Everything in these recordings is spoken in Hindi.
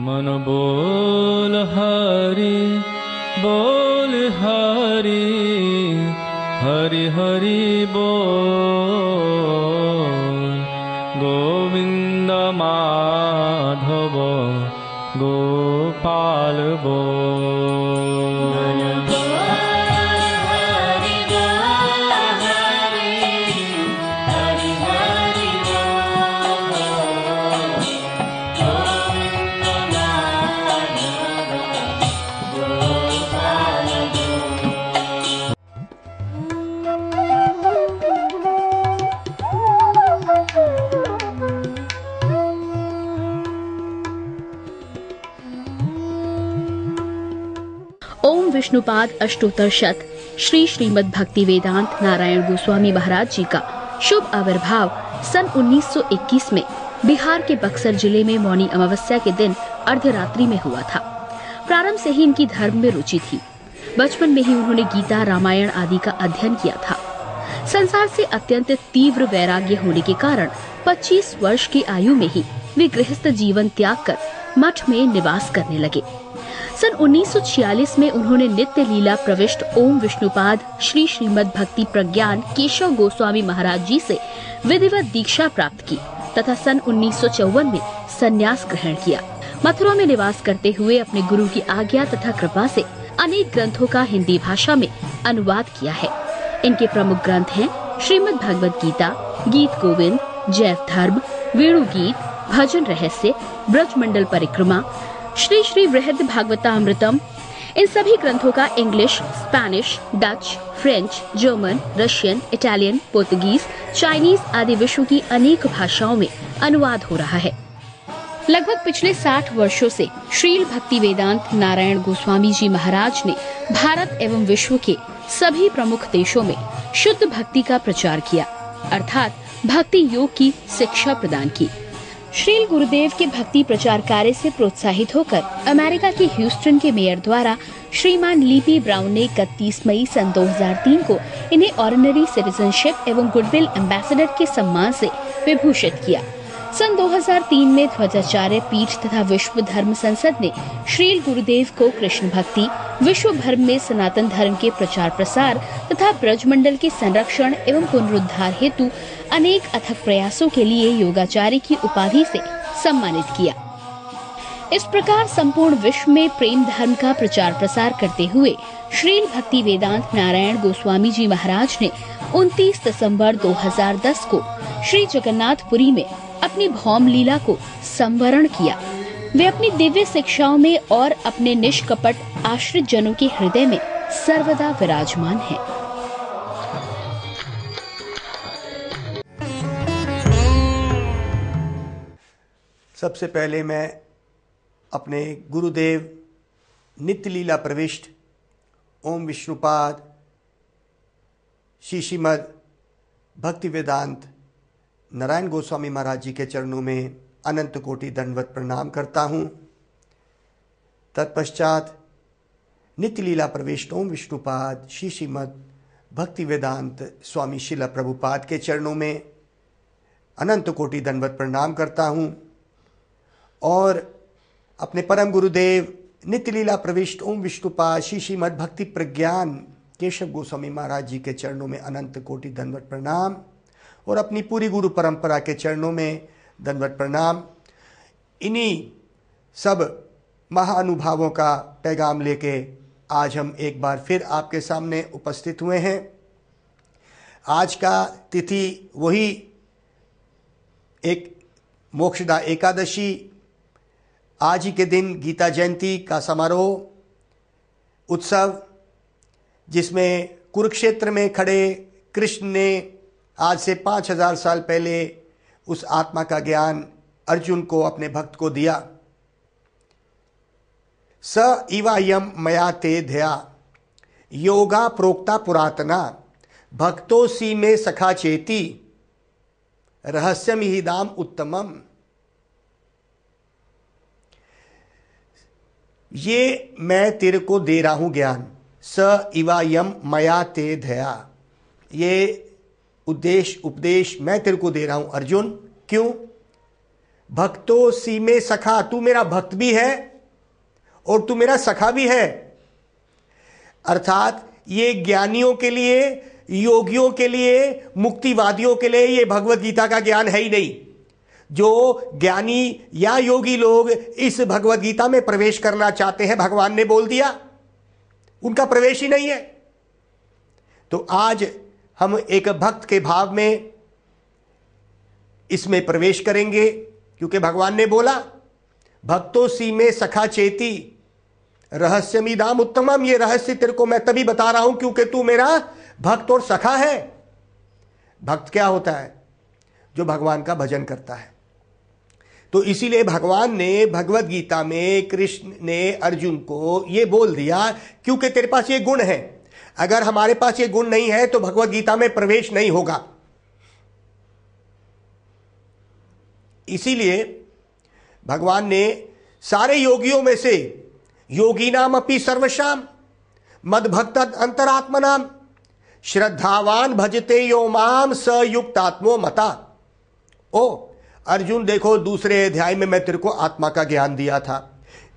मन बोल हरि बोल हरि हरि हरि बोल गोविंद माधव गोपाल बोल। ओम विष्णुपाद अष्टोत्तर शत श्री श्रीमद् भक्ति वेदांत नारायण गोस्वामी महाराज जी का शुभ आविर्भाव सन 1921 में बिहार के बक्सर जिले में मौनी अमावस्या के दिन अर्धरात्रि में हुआ था। प्रारंभ से ही इनकी धर्म में रुचि थी। बचपन में ही उन्होंने गीता रामायण आदि का अध्ययन किया था। संसार से अत्यंत तीव्र वैराग्य होने के कारण 25 वर्ष की आयु में ही वे गृहस्थ जीवन त्याग कर मठ में निवास करने लगे। सन 1946 में उन्होंने नित्य लीला प्रविष्ट ओम विष्णुपाद श्री श्रीमद् भक्ति प्रज्ञान केशव गोस्वामी महाराज जी से विधिवत दीक्षा प्राप्त की तथा सन 1954 में संन्यास ग्रहण किया। मथुरा में निवास करते हुए अपने गुरु की आज्ञा तथा कृपा से अनेक ग्रंथों का हिंदी भाषा में अनुवाद किया है। इनके प्रमुख ग्रंथ हैं श्रीमद् भगवद गीता, गीत गोविंद, जैव धर्म, वेणु गीत, भजन रहस्य, ब्रजमंडल परिक्रमा, श्री श्री वृहद भागवतामृतम। इन सभी ग्रंथों का English, Spanish, Dutch, French, German, Russian, Italian, Portuguese, Chinese आदि विश्व की अनेक भाषाओं में अनुवाद हो रहा है। लगभग पिछले 60 वर्षों से श्रील भक्ति वेदांत नारायण गोस्वामी जी महाराज ने भारत एवं विश्व के सभी प्रमुख देशों में शुद्ध भक्ति का प्रचार किया, अर्थात भक्ति योग की शिक्षा प्रदान की। श्रील गुरुदेव के भक्ति प्रचार कार्य से प्रोत्साहित होकर अमेरिका के ह्यूस्टन के मेयर द्वारा श्रीमान लीपी ब्राउन ने 31 मई सन 2003 को इन्हें ऑर्डिनरी सिटीजनशिप एवं गुडविल एम्बेसडर के सम्मान से विभूषित किया। सन 2003 में ध्वजाचार्य पीठ तथा विश्व धर्म संसद ने श्रील गुरुदेव को कृष्ण भक्ति, विश्व भर में सनातन धर्म के प्रचार प्रसार तथा ब्रजमंडल के संरक्षण एवं पुनरुद्धार हेतु अनेक अथक प्रयासों के लिए योगाचार्य की उपाधि से सम्मानित किया। इस प्रकार संपूर्ण विश्व में प्रेम धर्म का प्रचार प्रसार करते हुए श्रील भक्ति वेदांत नारायण गोस्वामी जी महाराज ने 29 दिसंबर 2010 को श्री जगन्नाथपुरी में अपनी भौम लीला को संवरण किया। वे अपनी दिव्य शिक्षाओं में और अपने निष्कपट आश्रित जनों के हृदय में सर्वदा विराजमान हैं। सबसे पहले मैं अपने गुरुदेव नित्य लीला प्रविष्ट ओम विष्णुपाद श्रीमद् भक्ति वेदांत नारायण गोस्वामी महाराज जी के चरणों में अनंत कोटि दंडवत प्रणाम करता हूँ। तत्पश्चात नित्य लीला प्रविष्ट ओम विष्णुपाद श्रीमद् भक्ति वेदांत स्वामी शिला प्रभुपाद के चरणों में अनंत कोटि दंडवत प्रणाम करता हूँ और अपने परम गुरुदेव नित्य लीला प्रविष्ट ओम विष्णुपाद श्रीमद् भक्ति प्रज्ञान केशव गोस्वामी महाराज जी के चरणों में अनंत कोटि दंडवत प्रणाम और अपनी पूरी गुरु परंपरा के चरणों में दंडवत प्रणाम। इन्हीं सब महानुभावों का पैगाम लेके आज हम एक बार फिर आपके सामने उपस्थित हुए हैं। आज का तिथि वही एक मोक्षदा एकादशी, आज ही के दिन गीता जयंती का समारोह उत्सव, जिसमें कुरुक्षेत्र में खड़े कृष्ण ने आज से 5000 साल पहले उस आत्मा का ज्ञान अर्जुन को, अपने भक्त को दिया। स इवायम मया ते धया योगा प्रोक्ता पुरातना भक्तोसी में सखा चेती रहस्यम ही दाम उत्तमम। ये मैं तेरे को दे रहा हूं ज्ञान। स इवायम मया ते धया, ये उपदेश मैं तेरे को दे रहा हूं अर्जुन। क्यों? भक्तो सी में सखा, तू मेरा भक्त भी है और तू मेरा सखा भी है। अर्थात ये ज्ञानियों के लिए, योगियों के लिए, मुक्तिवादियों के लिए ये भगवत गीता का ज्ञान है ही नहीं। जो ज्ञानी या योगी लोग इस भगवत गीता में प्रवेश करना चाहते हैं, भगवान ने बोल दिया उनका प्रवेश ही नहीं है। तो आज हम एक भक्त के भाव में इसमें प्रवेश करेंगे, क्योंकि भगवान ने बोला भक्तो सी में सखा चेती रहस्यमिदाम उत्तमम। ये रहस्य तेरे को मैं तभी बता रहा हूं क्योंकि तू मेरा भक्त और सखा है। भक्त क्या होता है? जो भगवान का भजन करता है। तो इसीलिए भगवान ने भगवत गीता में, कृष्ण ने अर्जुन को ये बोल दिया क्योंकि तेरे पास ये गुण है। अगर हमारे पास ये गुण नहीं है तो भगवत गीता में प्रवेश नहीं होगा। इसीलिए भगवान ने सारे योगियों में से योगीनाम अपि सर्वशाम मद भक्त अंतरात्मनाम श्रद्धावान भजते यो माम स युक्तात्मो मता। ओ अर्जुन देखो, दूसरे अध्याय में मैं तेरे को आत्मा का ज्ञान दिया था,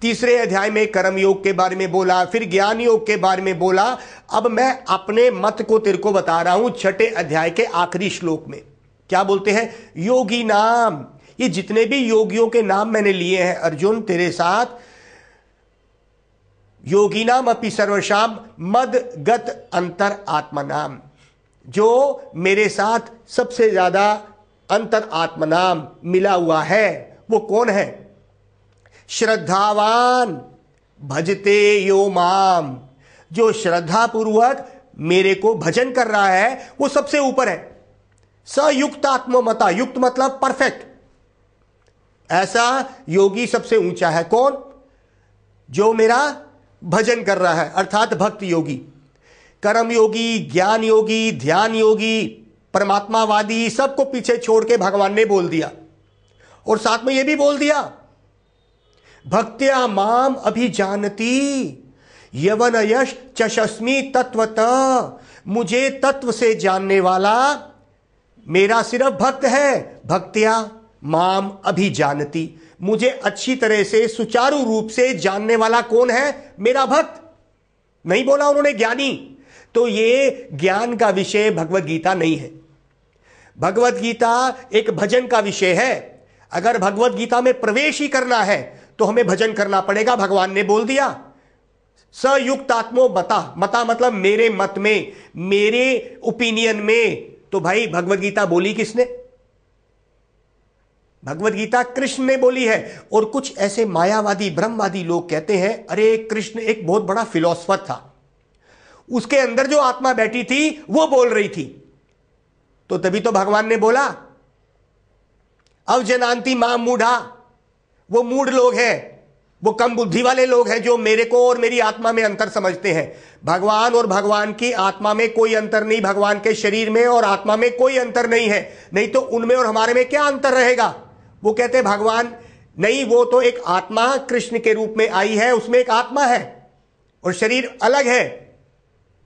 तीसरे अध्याय में कर्म योग के बारे में बोला, फिर ज्ञान योग के बारे में बोला। अब मैं अपने मत को तेरे को बता रहा हूं छठे अध्याय के आखिरी श्लोक में। क्या बोलते हैं? योगी नाम। ये जितने भी योगियों के नाम मैंने लिए हैं अर्जुन तेरे साथ, योगी नाम अपि सर्वशाम मद गत अंतर आत्मनाम, जो मेरे साथ सबसे ज्यादा अंतर आत्मनाम मिला हुआ है वो कौन है? श्रद्धावान भजते यो माम, जो श्रद्धा पूर्वक मेरे को भजन कर रहा है वो सबसे ऊपर है। सयुक्त आत्ममता, युक्त मतलब परफेक्ट। ऐसा योगी सबसे ऊंचा है। कौन? जो मेरा भजन कर रहा है, अर्थात भक्त योगी। कर्म योगी, ज्ञान योगी, ध्यान योगी, परमात्मावादी सबको पीछे छोड़ के भगवान ने बोल दिया। और साथ में यह भी बोल दिया भक्त्या माम अभिजानती यवन यश चशस्मी तत्वतः, मुझे तत्व से जानने वाला मेरा सिर्फ भक्त है। भक्त्या माम अभिजानती, मुझे अच्छी तरह से सुचारू रूप से जानने वाला कौन है? मेरा भक्त। नहीं बोला उन्होंने ज्ञानी। तो ये ज्ञान का विषय भगवत गीता नहीं है। भगवत गीता एक भजन का विषय है। अगर भगवत गीता में प्रवेश ही करना है तो हमें भजन करना पड़ेगा। भगवान ने बोल दिया सयुक्त आत्मो मता, मता मतलब मेरे मत में, मेरे ओपिनियन में। तो भाई भगवत गीता बोली किसने? भगवत गीता कृष्ण ने बोली है। और कुछ ऐसे मायावादी ब्रह्मवादी लोग कहते हैं अरे कृष्ण एक बहुत बड़ा फिलोसफर था, उसके अंदर जो आत्मा बैठी थी वो बोल रही थी। तो तभी तो भगवान ने बोला अवजनांति मां मूढ़ा, वो मूढ़ लोग हैं, वो कम बुद्धि वाले लोग हैं जो मेरे को और मेरी आत्मा में अंतर समझते हैं। भगवान और भगवान की आत्मा में कोई अंतर नहीं, भगवान के शरीर में और आत्मा में कोई अंतर नहीं है। नहीं तो उनमें और हमारे में क्या अंतर रहेगा? वो कहते हैं भगवान नहीं, वो तो एक आत्मा कृष्ण के रूप में आई है, उसमें एक आत्मा है और शरीर अलग है।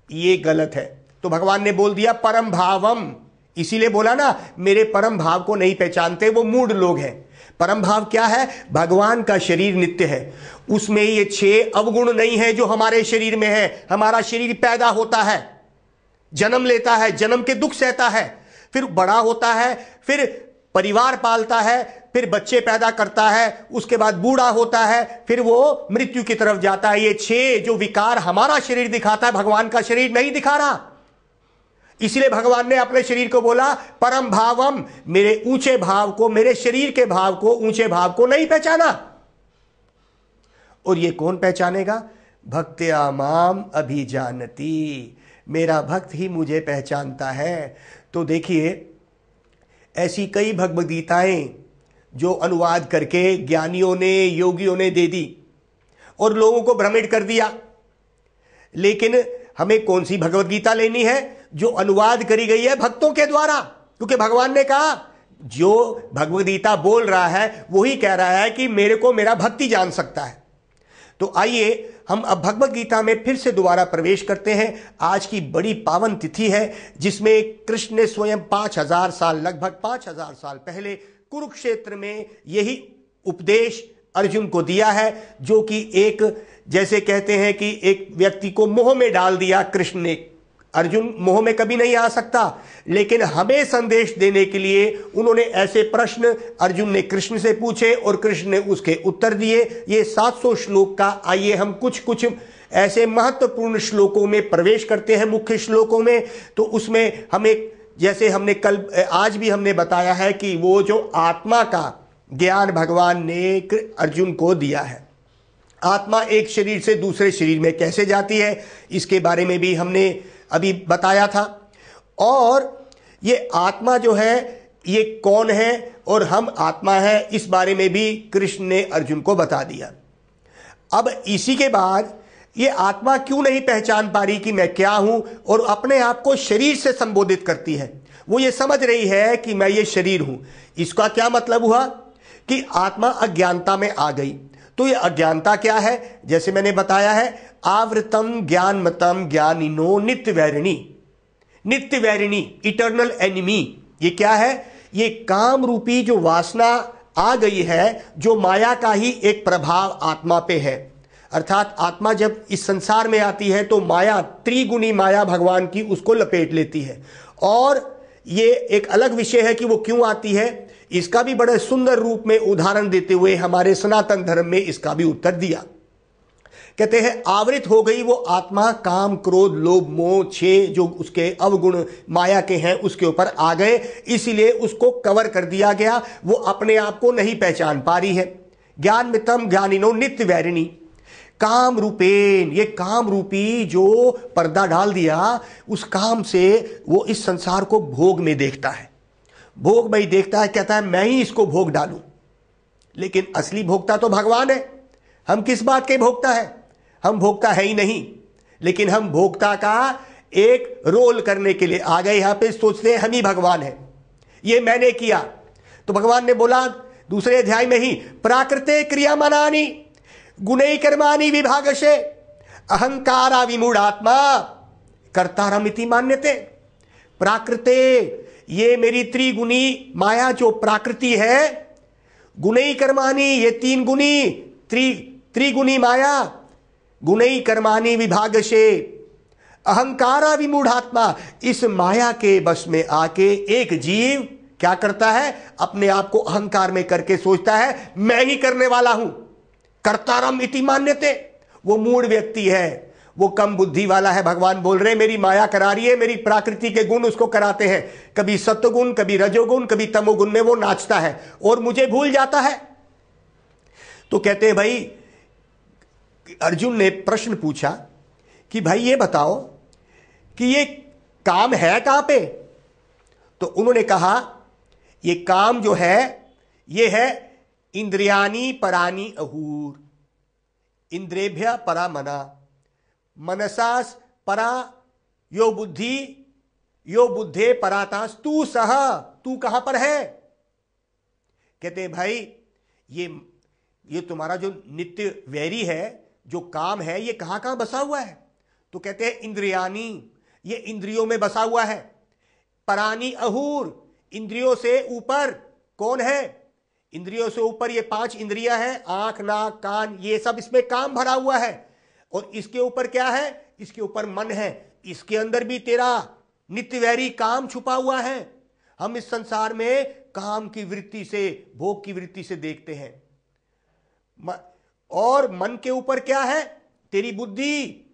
ये गलत है। तो भगवान ने बोल दिया परम भावम। इसीलिए बोला ना मेरे परम भाव को नहीं पहचानते वो मूढ़ लोग हैं। परम भाव क्या है? भगवान का शरीर नित्य है, उसमें ये 6 अवगुण नहीं है जो हमारे शरीर में है। हमारा शरीर पैदा होता है, जन्म लेता है, जन्म के दुख सहता है, फिर बड़ा होता है, फिर परिवार पालता है, फिर बच्चे पैदा करता है, उसके बाद बूढ़ा होता है, फिर वो मृत्यु की तरफ जाता है। ये 6 जो विकार हमारा शरीर दिखाता है, भगवान का शरीर नहीं दिखा रहा। इसलिए भगवान ने अपने शरीर को बोला परम भावम, मेरे ऊंचे भाव को, मेरे शरीर के भाव को, ऊंचे भाव को नहीं पहचाना। और ये कौन पहचानेगा? भक्त्या माम अभिजानती, मेरा भक्त ही मुझे पहचानता है। तो देखिए ऐसी कई भगवद गीताएं जो अनुवाद करके ज्ञानियों ने, योगियों ने दे दी और लोगों को भ्रमित कर दिया। लेकिन हमें कौन सी भगवद गीता लेनी है? जो अनुवाद करी गई है भक्तों के द्वारा, क्योंकि भगवान ने कहा जो भगवद गीता बोल रहा है वही कह रहा है कि मेरे को मेरा भक्ति जान सकता है। तो आइए हम अब भगवद गीता में फिर से दोबारा प्रवेश करते हैं। आज की बड़ी पावन तिथि है जिसमें कृष्ण ने स्वयं 5000 साल, लगभग 5000 साल पहले कुरुक्षेत्र में यही उपदेश अर्जुन को दिया है, जो कि एक, जैसे कहते हैं कि एक व्यक्ति को मोह में डाल दिया कृष्ण ने। अर्जुन मोह में कभी नहीं आ सकता, लेकिन हमें संदेश देने के लिए उन्होंने ऐसे प्रश्न अर्जुन ने कृष्ण से पूछे और कृष्ण ने उसके उत्तर दिए। ये 700 श्लोक का, आइए हम कुछ कुछ ऐसे महत्वपूर्ण श्लोकों में प्रवेश करते हैं, मुख्य श्लोकों में। तो उसमें हमें, जैसे हमने कल, आज भी हमने बताया है कि वो जो आत्मा का ज्ञान भगवान ने अर्जुन को दिया है, आत्मा एक शरीर से दूसरे शरीर में कैसे जाती है, इसके बारे में भी हमने अभी बताया था। और ये आत्मा जो है ये कौन है और हम आत्मा है, इस बारे में भी कृष्ण ने अर्जुन को बता दिया। अब इसी के बाद ये आत्मा क्यों नहीं पहचान पा रही कि मैं क्या हूं, और अपने आप को शरीर से संबोधित करती है। वो ये समझ रही है कि मैं ये शरीर हूं। इसका क्या मतलब हुआ कि आत्मा अज्ञानता में आ गई। तो ये अज्ञानता क्या है, जैसे मैंने बताया है, आवृतम ज्ञानमतम ज्ञानिनो नित्यवैरिणी। नित्यवैरिणी, इटर्नल एनिमी। ये क्या है, ये काम रूपी जो वासना आ गई है, जो माया का ही एक प्रभाव आत्मा पे है। अर्थात आत्मा जब इस संसार में आती है तो माया, त्रिगुणी माया भगवान की, उसको लपेट लेती है। और ये एक अलग विषय है कि वो क्यों आती है, इसका भी बड़े सुंदर रूप में उदाहरण देते हुए हमारे सनातन धर्म में इसका भी उत्तर दिया। कहते हैं आवृत हो गई वो आत्मा, काम क्रोध लोभ मोह 6 जो उसके अवगुण माया के हैं उसके ऊपर आ गए, इसीलिए उसको कवर कर दिया गया। वो अपने आप को नहीं पहचान पा रही है। ज्ञान मितम ज्ञानिनो नित्य वैरिणी। काम रूपेन, ये काम रूपी जो पर्दा डाल दिया, उस काम से वो इस संसार को भोग में देखता है, भोग में ही देखता है। कहता है मैं ही इसको भोग डालूं, लेकिन असली भोक्ता तो भगवान है। हम किस बात के भोक्ता है, हम भोक्ता है ही नहीं, लेकिन हम भोक्ता का एक रोल करने के लिए आ गए। यहां पे सोचते हैं हम ही भगवान है, ये मैंने किया। तो भगवान ने बोला दूसरे अध्याय में ही, प्राकृते क्रियामानानि गुणै कर्माणि विभागशे अहंकारा विमूढ़ात्मा कर्तारमिति मान्यते। प्राकृते, ये मेरी त्रिगुणी माया जो प्रकृति है, गुणै कर्माणि, ये 3 गुणी त्रिगुणी माया, गुणै कर्माणि विभागशे अहंकारा विमूढ़ात्मा। इस माया के बस में आके एक जीव क्या करता है, अपने आप को अहंकार में करके सोचता है मैं ही करने वाला हूं। कर्तारम इति मान्यते। वो मूढ़ व्यक्ति है, वो कम बुद्धि वाला है। भगवान बोल रहे मेरी माया करा रही है, मेरी प्रकृति के गुण उसको कराते हैं, कभी सत्वगुण, कभी रजोगुण, कभी तमोगुण में वो नाचता है और मुझे भूल जाता है। तो कहते हैं भाई, अर्जुन ने प्रश्न पूछा कि भाई ये बताओ कि ये काम है कहां पे। तो उन्होंने कहा ये काम जो है ये है इंद्रियानी परानी अहूर, इंद्रेभ्य परा मना, मनसास परा यो बुद्धि, यो बुद्धे परातास तू सह। तू कहां पर है। कहते हैं भाई ये तुम्हारा जो नित्य वैरी है, जो काम है, ये कहां कहां बसा हुआ है। तो कहते हैं इंद्रियानी, ये इंद्रियों में बसा हुआ है। परानी अहूर, इंद्रियों से ऊपर कौन है, इंद्रियों से ऊपर ये 5 इंद्रियां हैं, आंख नाक कान, ये सब इसमें काम भरा हुआ है। और इसके ऊपर क्या है, इसके ऊपर मन है। इसके अंदर भी तेरा नित्यवैरी काम छुपा हुआ है। हम इस संसार में काम की वृत्ति से, भोग की वृत्ति से देखते हैं। और मन के ऊपर क्या है, तेरी बुद्धि।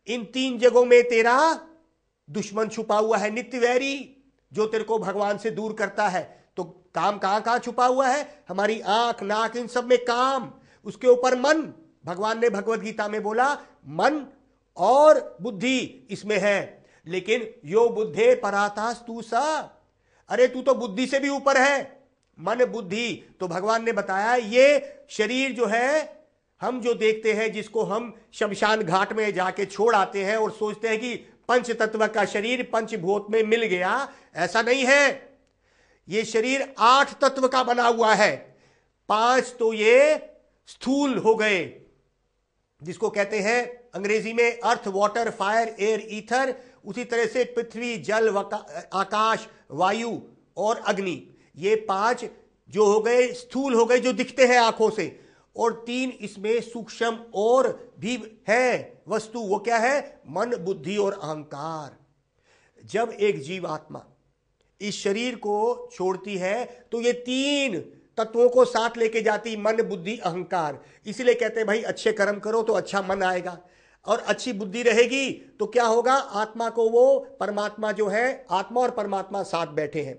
इन 3 जगहों में तेरा दुश्मन छुपा हुआ है, नित्यवैरी, जो तेरे को भगवान से दूर करता है। तो काम कहां कहां छुपा हुआ है, हमारी आंख नाक, इन सब में काम। उसके ऊपर मन, भगवान ने भगवत गीता में बोला मन और बुद्धि इसमें है। लेकिन यो बुद्धे परातास तू सा, अरे तू तो बुद्धि से भी ऊपर है, मन बुद्धि। तो भगवान ने बताया ये शरीर जो है, हम जो देखते हैं, जिसको हम शमशान घाट में जाके छोड़ आते हैं और सोचते हैं कि पंच तत्व का शरीर पंचभूत में मिल गया, ऐसा नहीं है। ये शरीर 8 तत्व का बना हुआ है। 5 तो ये स्थूल हो गए, जिसको कहते हैं अंग्रेजी में अर्थ, वाटर, फायर, एयर, ईथर। उसी तरह से पृथ्वी, जल, आकाश, वायु और अग्नि, ये 5 जो हो गए स्थूल हो गए, जो दिखते हैं आंखों से, और 3 इसमें सूक्ष्म और भी है वस्तु। वो क्या है? मन, बुद्धि और अहंकार। जब एक जीवात्मा इस शरीर को छोड़ती है तो ये 3 तत्वों को साथ लेके जाती, मन, बुद्धि, अहंकार। इसलिए कहते हैं भाई अच्छे कर्म करो तो अच्छा मन आएगा, और अच्छी बुद्धि रहेगी तो क्या होगा? आत्मा को वो परमात्मा जो है, आत्मा और परमात्मा साथ बैठे हैं।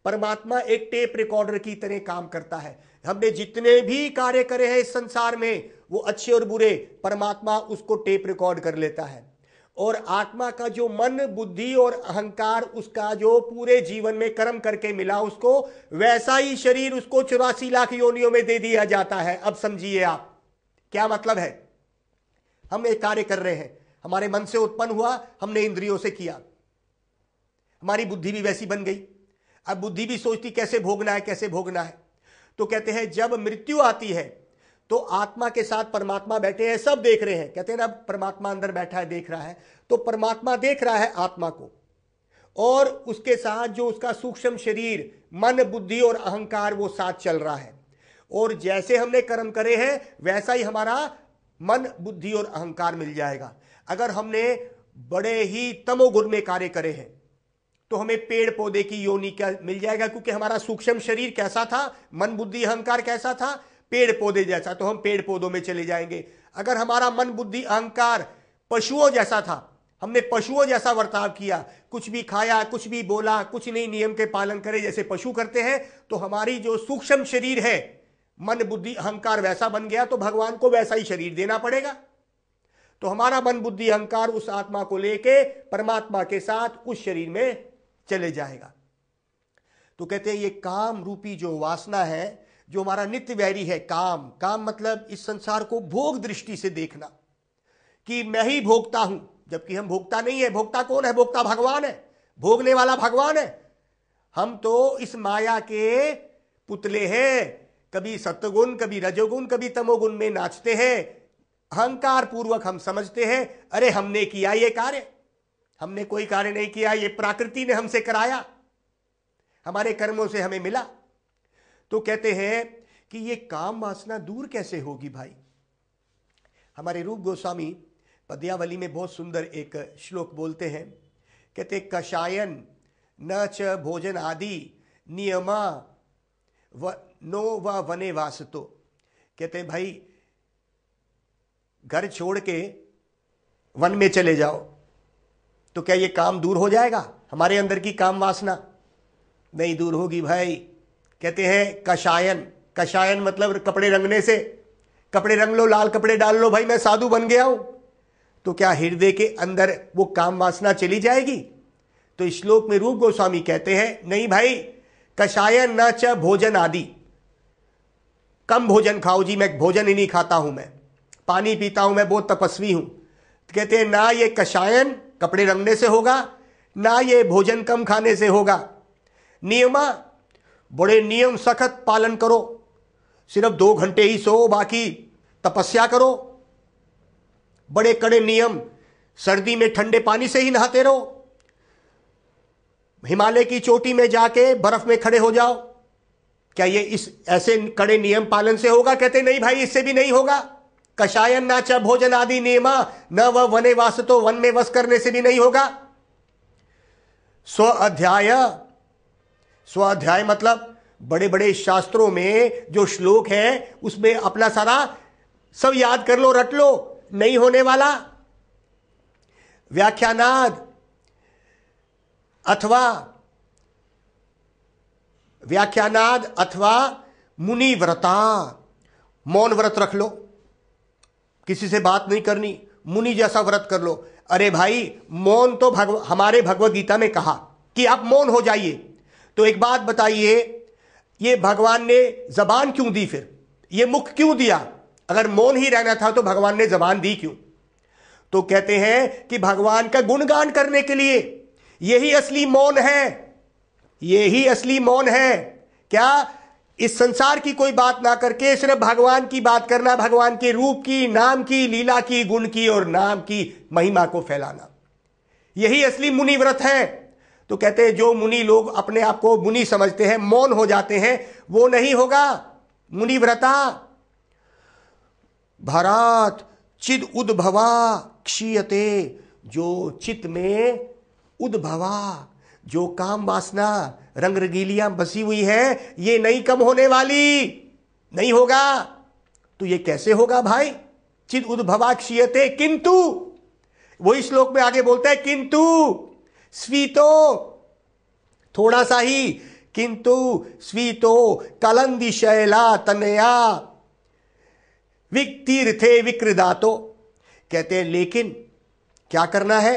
परमात्मा एक टेप रिकॉर्डर की तरह काम करता है। हमने जितने भी कार्य करे हैं इस संसार में, वो अच्छे और बुरे, परमात्मा उसको टेप रिकॉर्ड कर लेता है। और आत्मा का जो मन, बुद्धि और अहंकार, उसका जो पूरे जीवन में कर्म करके मिला उसको, वैसा ही शरीर उसको 84 लाख योनियों में दे दिया जाता है। अब समझिए आप क्या मतलब है। हम एक कार्य कर रहे हैं, हमारे मन से उत्पन्न हुआ, हमने इंद्रियों से किया, हमारी बुद्धि भी वैसी बन गई। अब बुद्धि भी सोचती कैसे भोगना है, कैसे भोगना है। तो कहते हैं जब मृत्यु आती है तो आत्मा के साथ परमात्मा बैठे हैं, सब देख रहे हैं। कहते हैं ना परमात्मा अंदर बैठा है, देख रहा है, तो परमात्मा देख रहा है आत्मा को, और उसके साथ जो उसका सूक्ष्म शरीर, मन, बुद्धि और अहंकार, वो साथ चल रहा है। और जैसे हमने कर्म करे हैं वैसा ही हमारा मन, बुद्धि और अहंकार मिल जाएगा। अगर हमने बड़े ही तमोगुण में कार्य करे हैं तो हमें पेड़ पौधे की योनि क्या मिल जाएगा, क्योंकि हमारा सूक्ष्म शरीर कैसा था, मन, बुद्धि, अहंकार कैसा था, पेड़ पौधे जैसा, तो हम पेड़ पौधों में चले जाएंगे। अगर हमारा मन, बुद्धि, अहंकार पशुओं जैसा था, हमने पशुओं जैसा वर्ताव किया, कुछ भी खाया, कुछ भी बोला, कुछ नहीं नियम के पालन करे जैसे पशु करते हैं, तो हमारी जो सूक्ष्म शरीर है, मन, बुद्धि, अहंकार वैसा बन गया, तो भगवान को वैसा ही शरीर देना पड़ेगा। तो हमारा मन, बुद्धि, अहंकार उस आत्मा को लेके परमात्मा के साथ उस शरीर में चले जाएगा। तो कहते हैं ये काम रूपी जो वासना है, जो हमारा नित्य वैरी है, काम मतलब इस संसार को भोग दृष्टि से देखना कि मैं ही भोगता हूं, जबकि हम भोगता नहीं है। भोगता कौन है? भोगता भगवान है, भोगने वाला भगवान है। हम तो इस माया के पुतले हैं, कभी सत्वगुण, कभी रजोगुण, कभी तमोगुण में नाचते हैं। अहंकार पूर्वक हम समझते हैं अरे हमने किया ये कार्य, हमने कोई कार्य नहीं किया, ये प्रकृति ने हमसे कराया, हमारे कर्मों से हमें मिला। तो कहते हैं कि ये काम वासना दूर कैसे होगी भाई। हमारे रूप गोस्वामी पद्यावली में बहुत सुंदर एक श्लोक बोलते हैं, कहते कषायन न च भोजन आदि नियमा नो व वने वासतो। कहते भाई घर छोड़ के वन में चले जाओ तो क्या ये काम दूर हो जाएगा? हमारे अंदर की काम वासना नहीं दूर होगी भाई। कहते हैं कषायन मतलब कपड़े रंगने से, कपड़े रंग लो, लाल कपड़े डाल लो, भाई मैं साधु बन गया हूं, तो क्या हृदय के अंदर वो काम वासना चली जाएगी? तो इस श्लोक में रूप गोस्वामी कहते हैं नहीं भाई, कषायन न च भोजन आदि, कम भोजन खाओ जी, मैं भोजन ही नहीं खाता हूं, मैं पानी पीता हूं, मैं बहुत तपस्वी हूं। तो कहते हैं ना ये कषायन कपड़े रंगने से होगा, ना ये भोजन कम खाने से होगा। नियमा, बड़े नियम सख्त पालन करो, सिर्फ 2 घंटे ही सो, बाकी तपस्या करो, बड़े कड़े नियम, सर्दी में ठंडे पानी से ही नहाते रहो, हिमालय की चोटी में जाके बर्फ में खड़े हो जाओ। क्या ये इस ऐसे कड़े नियम पालन से होगा? कहते नहीं भाई, इससे भी नहीं होगा। कषायन ना च भोजन आदि नियमा न व वने वासतो, वन में वस करने से भी नहीं होगा। स्वाध्याय मतलब बड़े बड़े शास्त्रों में जो श्लोक है उसमें अपना सारा सब याद कर लो, रट लो, नहीं होने वाला। व्याख्यानाद अथवा मुनि व्रता, मौन व्रत रख लो, किसी से बात नहीं करनी, मुनि जैसा व्रत कर लो। अरे भाई मौन तो हमारे भगवत गीता में कहा कि आप मौन हो जाइए। तो एक बात बताइए, ये भगवान ने जबान क्यों दी? फिर ये मुख क्यों दिया? अगर मौन ही रहना था तो भगवान ने जबान दी क्यों? तो कहते हैं कि भगवान का गुणगान करने के लिए। यही असली मौन है, यही असली मौन है। क्या? इस संसार की कोई बात ना करके सिर्फ भगवान की बात करना, भगवान के रूप की, नाम की, लीला की, गुण की और नाम की महिमा को फैलाना, यही असली मुनि व्रत है। तो कहते हैं जो मुनि लोग अपने आप को मुनि समझते हैं, मौन हो जाते हैं, वो नहीं होगा मुनि व्रता। भरात चिद उद्भवा क्षीयते, जो चित्त में उद्भवा, जो काम वासना रंग रंगीलियां बसी हुई है, ये नहीं कम होने वाली, नहीं होगा। तो ये कैसे होगा भाई? चिद उद्भवा क्षीयते किंतु, वही श्लोक में आगे बोलता है किंतु स्वीतो, थोड़ा सा ही, किंतु स्वीतो कलंदी शैला तनया विक्तीर्थे विकृदातो। कहते हैं लेकिन क्या करना है?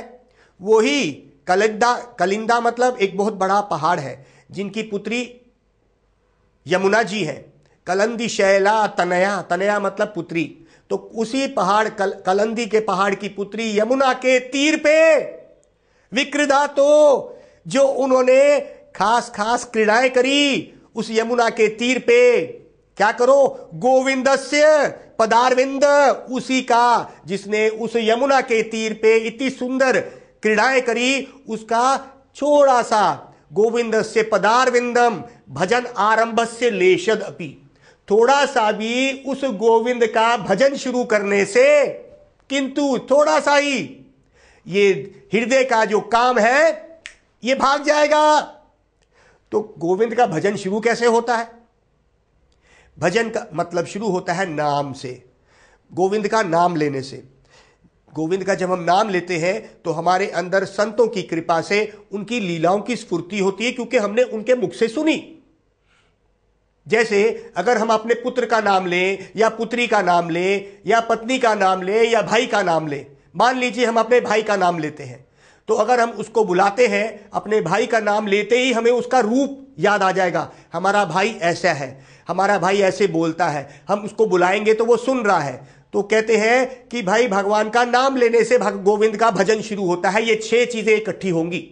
वही कलिंदा मतलब एक बहुत बड़ा पहाड़ है जिनकी पुत्री यमुना जी है। कलंदी शैला तनया, तनया मतलब पुत्री, तो उसी पहाड़ कलंदी के पहाड़ की पुत्री यमुना के तीर पे विकृदा, तो जो उन्होंने खास खास क्रीड़ाएं करी उस यमुना के तीर पे, क्या करो? गोविंदस्य पदारविंद, उसी का जिसने उस यमुना के तीर पे इतनी सुंदर क्रीड़ाएं करी, उसका छोड़ा सा गोविंदस्य पदारविंदम भजन आरंभस्य लेशद अपि, थोड़ा सा भी उस गोविंद का भजन शुरू करने से, किंतु थोड़ा सा ही, ये हृदय का जो काम है ये भाग जाएगा। तो गोविंद का भजन शुरू कैसे होता है? भजन का मतलब शुरू होता है नाम से, गोविंद का नाम लेने से। गोविंद का जब हम नाम लेते हैं तो हमारे अंदर संतों की कृपा से उनकी लीलाओं की स्फूर्ति होती है, क्योंकि हमने उनके मुख से सुनी। जैसे अगर हम अपने पुत्र का नाम लें या पुत्री का नाम लें या पत्नी का नाम लें या भाई का नाम लें, मान लीजिए हम अपने भाई का नाम लेते हैं, तो अगर हम उसको बुलाते हैं, अपने भाई का नाम लेते ही हमें उसका रूप याद आ जाएगा। हमारा भाई ऐसा है, हमारा भाई ऐसे बोलता है, हम उसको बुलाएंगे तो वो सुन रहा है। तो कहते हैं कि भाई भगवान का नाम लेने से गोविंद का भजन शुरू होता है। ये 6 चीजें इकट्ठी होंगी।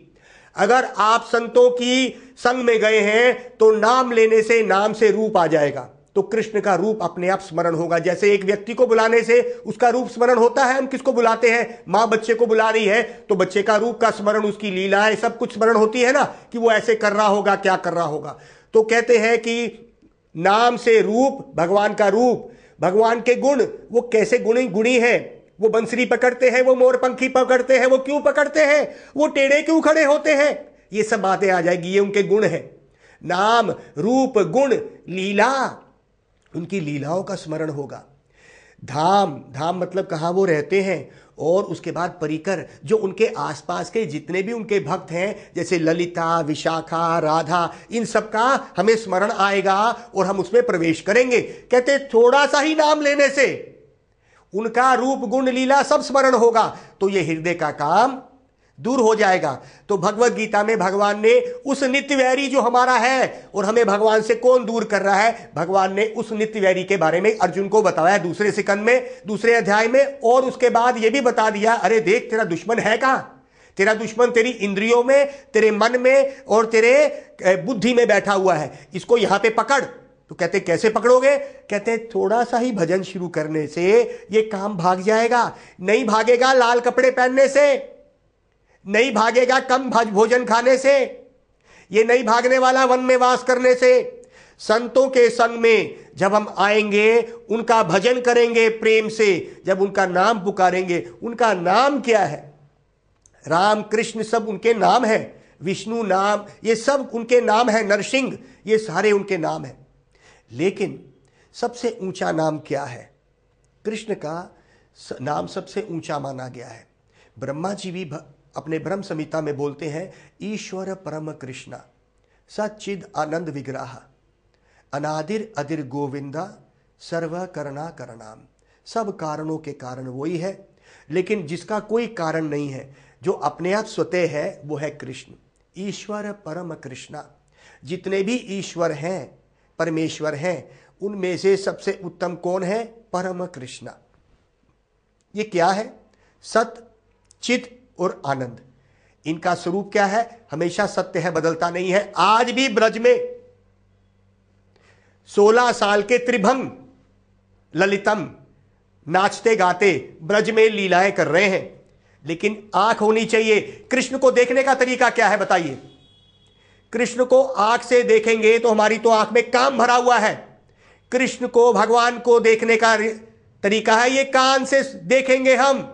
अगर आप संतों की संग में गए हैं तो नाम लेने से, नाम से रूप आ जाएगा, तो कृष्ण का रूप अपने आप स्मरण होगा। जैसे एक व्यक्ति को बुलाने से उसका रूप स्मरण होता है, हम किसको बुलाते हैं? मां बच्चे को बुला रही है तो बच्चे का रूप का स्मरण, उसकी लीलाएं सब कुछ स्मरण होती है ना, कि वो ऐसे कर रहा होगा, क्या कर रहा होगा। तो कहते हैं कि नाम से रूप, भगवान का रूप, भगवान के गुण, वो कैसे गुणी हैं? वो बंसरी पकड़ते हैं, वो मोर पंखी पकड़ते हैं, वो क्यों पकड़ते हैं? वो टेढ़े क्यों खड़े होते हैं? ये सब बातें आ जाएगी, ये उनके गुण हैं। नाम रूप गुण लीला, उनकी लीलाओं का स्मरण होगा। धाम, धाम मतलब कहां वो रहते हैं, और उसके बाद परिकर, जो उनके आसपास के जितने भी उनके भक्त हैं, जैसे ललिता, विशाखा, राधा, इन सब का हमें स्मरण आएगा और हम उसमें प्रवेश करेंगे। कहते थोड़ा सा ही नाम लेने से उनका रूप गुण लीला सब स्मरण होगा, तो ये हृदय का काम दूर हो जाएगा। तो भगवत गीता में भगवान ने उस नित्य वैरी जो हमारा है, और हमें भगवान से कौन दूर कर रहा है, भगवान ने उस नित्य वैरी के बारे में अर्जुन को बताया दूसरे सिकंद में, दूसरे अध्याय में। और उसके बाद यह भी बता दिया, अरे देख तेरा दुश्मन है कहां? तेरा दुश्मन तेरी इंद्रियों में, तेरे मन में और तेरे बुद्धि में बैठा हुआ है, इसको यहां पे पकड़। तो कहते कैसे पकड़ोगे? कहते थोड़ा सा ही भजन शुरू करने से ये काम भाग जाएगा। नहीं भागेगा लाल कपड़े पहनने से, नहीं भागेगा कम भोजन खाने से, ये नहीं भागने वाला वन में वास करने से। संतों के संग में जब हम आएंगे, उनका भजन करेंगे प्रेम से, जब उनका नाम पुकारेंगे, उनका नाम क्या है? राम कृष्ण सब उनके नाम है, विष्णु नाम, ये सब उनके नाम है, नरसिंह, ये सारे उनके नाम है। लेकिन सबसे ऊंचा नाम क्या है? कृष्ण का नाम सबसे ऊंचा माना गया है। ब्रह्मा जी भी अपने ब्रह्म संहिता में बोलते हैं, ईश्वर परम कृष्णा सच्चिद आनंद विग्रह अनादिर अदिर गोविंदा सर्व करना करणाम। सब कारणों के कारण वही है, लेकिन जिसका कोई कारण नहीं है, जो अपने आप स्वतः है, वो है कृष्ण। ईश्वर परम कृष्णा, जितने भी ईश्वर हैं, परमेश्वर हैं, उनमें से सबसे उत्तम कौन है? परम कृष्णा। ये क्या है? सत, चित और आनंद। इनका स्वरूप क्या है? हमेशा सत्य है, बदलता नहीं है। आज भी ब्रज में 16 साल के त्रिभंग ललितम नाचते गाते ब्रज में लीलाएं कर रहे हैं। लेकिन आंख होनी चाहिए। कृष्ण को देखने का तरीका क्या है बताइए? कृष्ण को आंख से देखेंगे तो हमारी तो आंख में काम भरा हुआ है। कृष्ण को, भगवान को देखने का तरीका है ये कान से देखेंगे हम।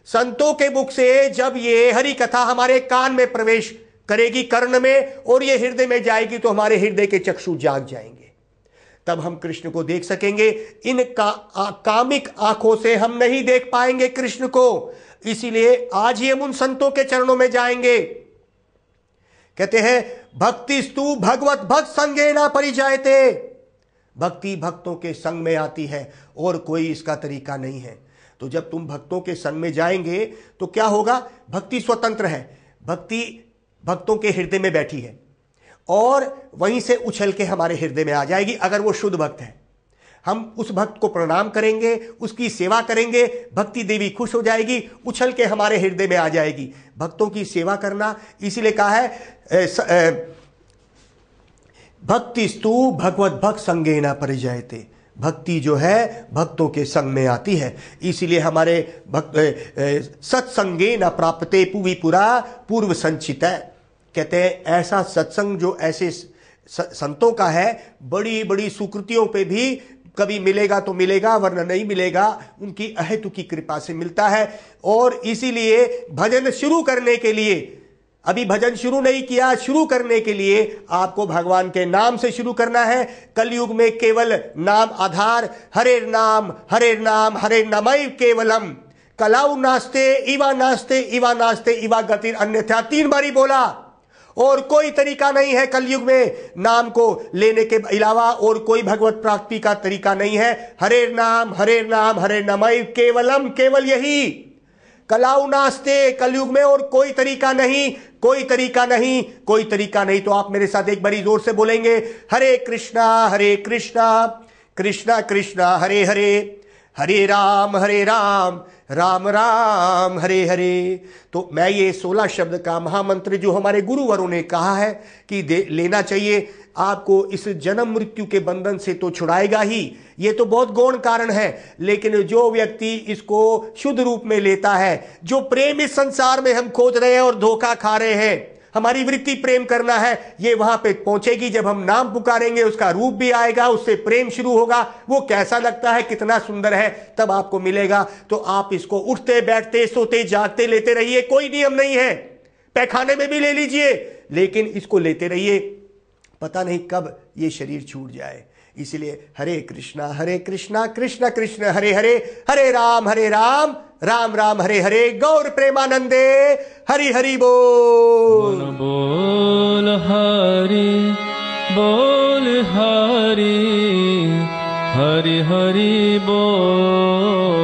संतों के मुख से जब ये हरि कथा हमारे कान में प्रवेश करेगी, कर्ण में, और ये हृदय में जाएगी तो हमारे हृदय के चक्षु जाग जाएंगे, तब हम कृष्ण को देख सकेंगे। इन कामिक आंखों से हम नहीं देख पाएंगे कृष्ण को। इसीलिए आज ही हम उन संतों के चरणों में जाएंगे। कहते हैं भक्ति स्तु भगवत भक्त संगे ना परिजायते। भक्ति भक्तों के संग में आती है और कोई इसका तरीका नहीं है। तो जब तुम भक्तों के संग में जाएंगे तो क्या होगा? भक्ति स्वतंत्र है, भक्ति भक्तों के हृदय में बैठी है और वहीं से उछल के हमारे हृदय में आ जाएगी। अगर वो शुद्ध भक्त है, हम उस भक्त को प्रणाम करेंगे, उसकी सेवा करेंगे, भक्ति देवी खुश हो जाएगी, उछल के हमारे हृदय में आ जाएगी। भक्तों की सेवा करना, इसीलिए कहा है भक्ति स्तु भगवत भक्त संगे न परिजायते। भक्ति जो है भक्तों के संग में आती है। इसीलिए हमारे भक्त सत्संगे न प्राप्ते पुवी पुरा पूर्व संचित है। कहते हैं ऐसा सत्संग जो ऐसे संतों का है, बड़ी बड़ी सुकृतियों पे भी कभी मिलेगा तो मिलेगा, वरना नहीं मिलेगा। उनकी अहेतु की कृपा से मिलता है। और इसीलिए भजन शुरू करने के लिए, अभी भजन शुरू नहीं किया, शुरू करने के लिए आपको भगवान के नाम से शुरू करना है। कलयुग में केवल नाम आधार, हरे नाम हरे नाम हरे नामैव केवलम, कलाउ नास्ते इवा नास्ते इवा नास्ते इवा गतिर अन्यथा 3 बारी बोला। और कोई तरीका नहीं है कलयुग में नाम को लेने के अलावा, और कोई भगवत प्राप्ति का तरीका नहीं है। हरे नाम हरे नामैव केवलम, केवल यही। कलाउ नास्ते, कलयुग में और कोई तरीका नहीं, कोई तरीका नहीं, कोई तरीका नहीं। तो आप मेरे साथ एक बारी जोर से बोलेंगे, हरे कृष्णा कृष्णा कृष्णा हरे हरे, हरे राम राम राम हरे हरे। तो मैं ये 16 शब्द का महामंत्र जो हमारे गुरुवरों ने कहा है कि लेना चाहिए, आपको इस जन्म मृत्यु के बंधन से तो छुड़ाएगा ही। ये तो बहुत गौण कारण है, लेकिन जो व्यक्ति इसको शुद्ध रूप में लेता है, जो प्रेम इस संसार में हम खोज रहे हैं और धोखा खा रहे हैं, हमारी वृत्ति प्रेम करना है, ये वहां पे पहुंचेगी जब हम नाम पुकारेंगे, उसका रूप भी आएगा, उससे प्रेम शुरू होगा। वो कैसा लगता है, कितना सुंदर है, तब आपको मिलेगा। तो आप इसको उठते बैठते सोते जागते लेते रहिए, कोई नियम नहीं है। पैखाने में भी ले लीजिए, लेकिन इसको लेते रहिए, पता नहीं कब ये शरीर छूट जाए। इसलिए हरे कृष्णा कृष्ण कृष्ण हरे हरे, हरे राम राम राम हरे हरे। गौर प्रेमानंदे हरि हरि बोल। बोल हरि बोल हरि, हरि हरि बोल।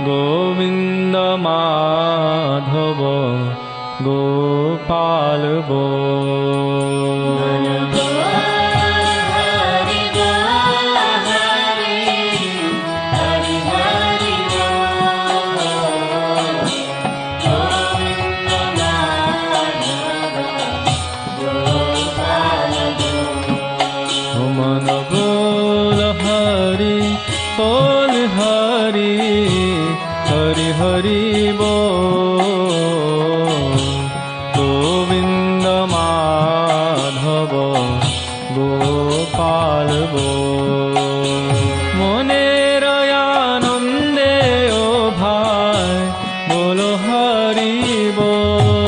गोविंद माधव गोपाल बोल। हरि बोल। गोविंद माधव गोपाल बोल। मनेर आनंदे ओ भाई बोलो हरि बोल।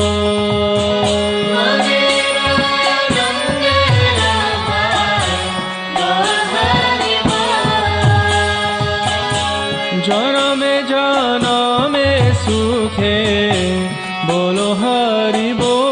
जनमे जनमे सुखे बोलो हरि बोल।